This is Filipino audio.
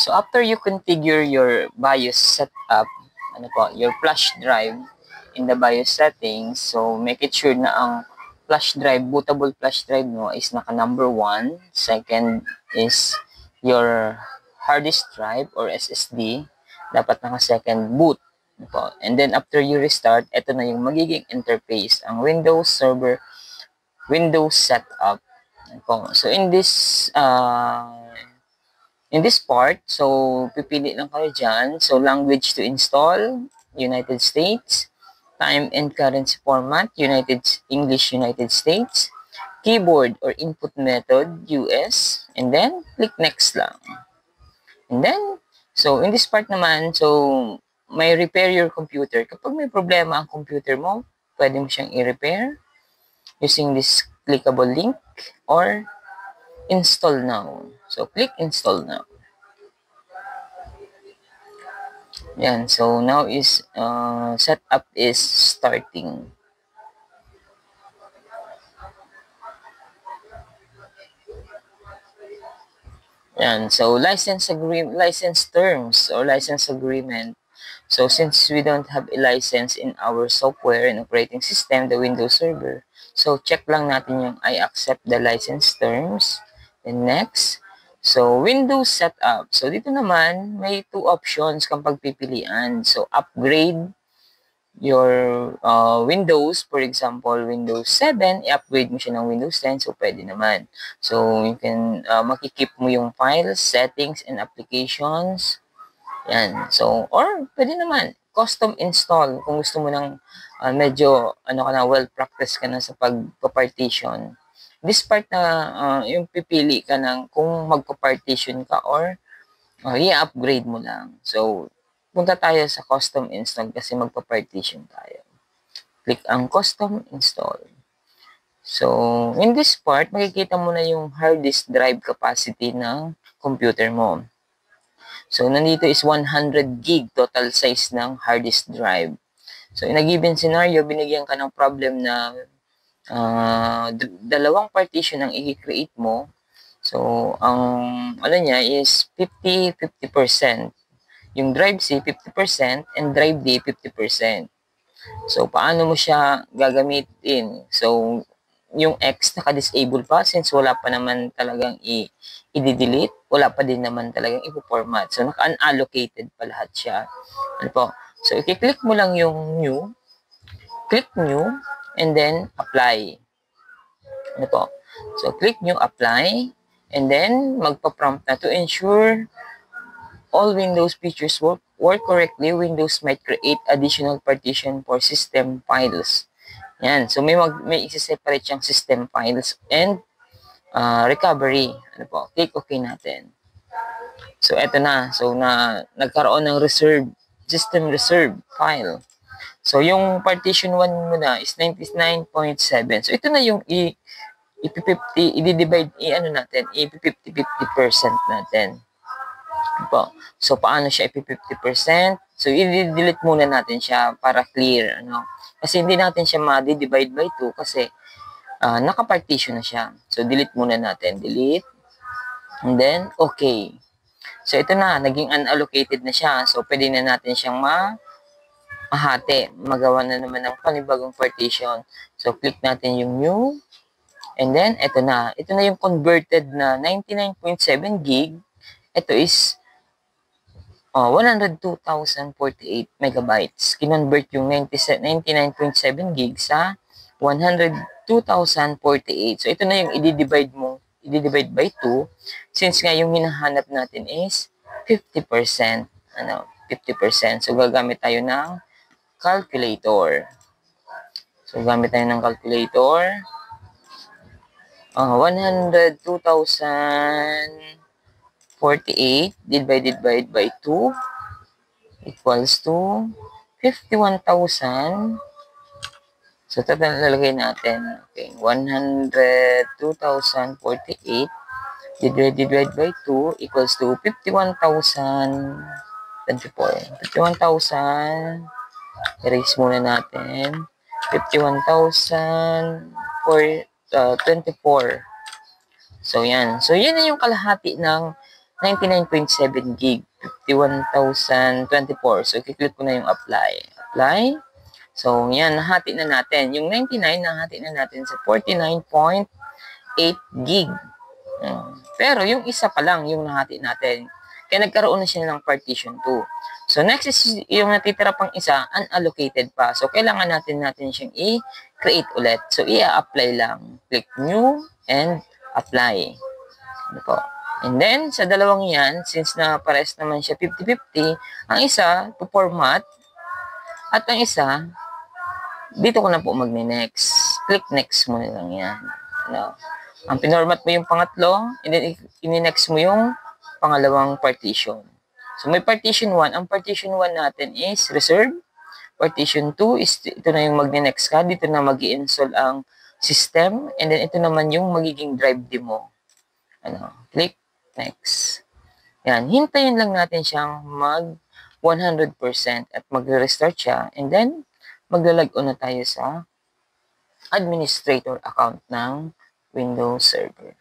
So after you configure your BIOS setup, your flash drive in the BIOS settings, so make it sure na ang flash drive, bootable flash drive mo is naka number 1. Second is your hard disk drive or SSD, dapat naka second boot. And then after you restart, ito na yung magiging interface, ang Windows Server, Windows setup. So in this part, so pipili lang kayo dyan. So language to install, United States. Time and currency format, English United States. Keyboard or input method, US. And then, click next lang. And then, so in this part naman, so may repair your computer. Kapag may problema ang computer mo, pwede mo siyang i-repair using this clickable link or install now. So, click install now. Yan. So, now is setup is starting. Yan. So, license terms or license agreement. So, since we don't have a license in our software and operating system, the Windows Server, so check lang natin yung I accept the license terms. And next, so Windows setup. So, dito naman, may 2 options kang pagpipilian. So, upgrade your Windows, for example, Windows 7, i-upgrade mo siya ng Windows 10, so pwede naman. So, you can, makikip mo yung files, settings, and applications. Yan. So, or pwede naman, custom install, kung gusto mo ng medyo, well-practice ka na sa pag-partition. This part na, yung pipili ka ng kung magpa-partition ka or i-upgrade mo lang. So, punta tayo sa custom install kasi magpa-partition tayo. Click ang custom install. So, in this part, makikita mo na yung hard disk drive capacity ng computer mo. So, nandito is 100 gig total size ng hard disk drive. So, in a given scenario, binigyan ka ng problem na dalawang partition ang i-create mo. So, ang niya is 50% yung drive C, 50%, and drive D, 50%. So, paano mo siya gagamitin? So, yung X naka-disable pa since wala pa naman talagang i-delete, wala pa din naman talagang i-format. So, naka-unallocated pa lahat siya. So, i-click mo lang yung new, click new, and then apply. So, click new, apply, and then magpa-prompt na to ensure all Windows features work correctly. Windows might create additional partition for system files. Yan. So, may isi-separate siyang system files and recovery. Click OK natin. So, eto na. So, nagkaroon ng system reserve file. So, yung partition 1 mo na is 99.7. So, ito na yung i-divide, natin, i-50% natin. So, paano siya i-50%? So, i-delete muna natin siya para clear. Kasi hindi natin siya ma-divide by 2 kasi naka-partition na siya. So, delete muna natin. Delete. And then, okay. So, ito na. Naging unallocated na siya. So, pwede na natin siyang mahati. Magawa na naman ng panibagong partition. So, click natin yung new. And then, ito na. Ito na yung converted na 99.7 gig. Ito is 102,048 megabytes. Kinonvert yung 99.7 gig sa 102,048. So, ito na yung i-divide by 2. Since nga yung hinahanap natin is 50%. 50%. So, gagamit tayo ng calculator. So, gamit tayo ng calculator. 102,048 divided by 2 equals to 51,000. So, lalagay natin. Okay, 102,048 divided by 2 equals to 51,024. 51,000. Erase muna natin. 51,024. So, yan. So, yan na yung kalahati ng 99.7 gig, 51,024. So, i-click ko na yung apply. Apply. So, yan, nahati na natin. Yung 99, nahati na natin sa 49.8 gig. Pero, yung isa pa lang, yung nahati natin. Kaya nagkaroon na siya ng partition 2. So, next is yung natitira pang isa, unallocated pa. So, kailangan natin siyang i-create ulit. So, i-apply lang. Click new and apply. Ano po. And then, sa dalawang yan, since na pares naman siya 50-50, ang isa, to format, at ang isa, dito ko na po magne-next. Click next mo lang yan. No. Ang pinormat mo yung pangatlo, and then i-next mo yung pangalawang partition. So, may partition 1. Ang partition 1 natin is reserve. Partition 2 is, ito na yung magne-next ka. Dito na mag-i-install ang system. And then, ito naman yung magiging drive demo. Click next. Yan. Hintayin lang natin siyang mag 100% at mag-restart siya. And then, maglalag on na tayo sa administrator account ng Windows Server.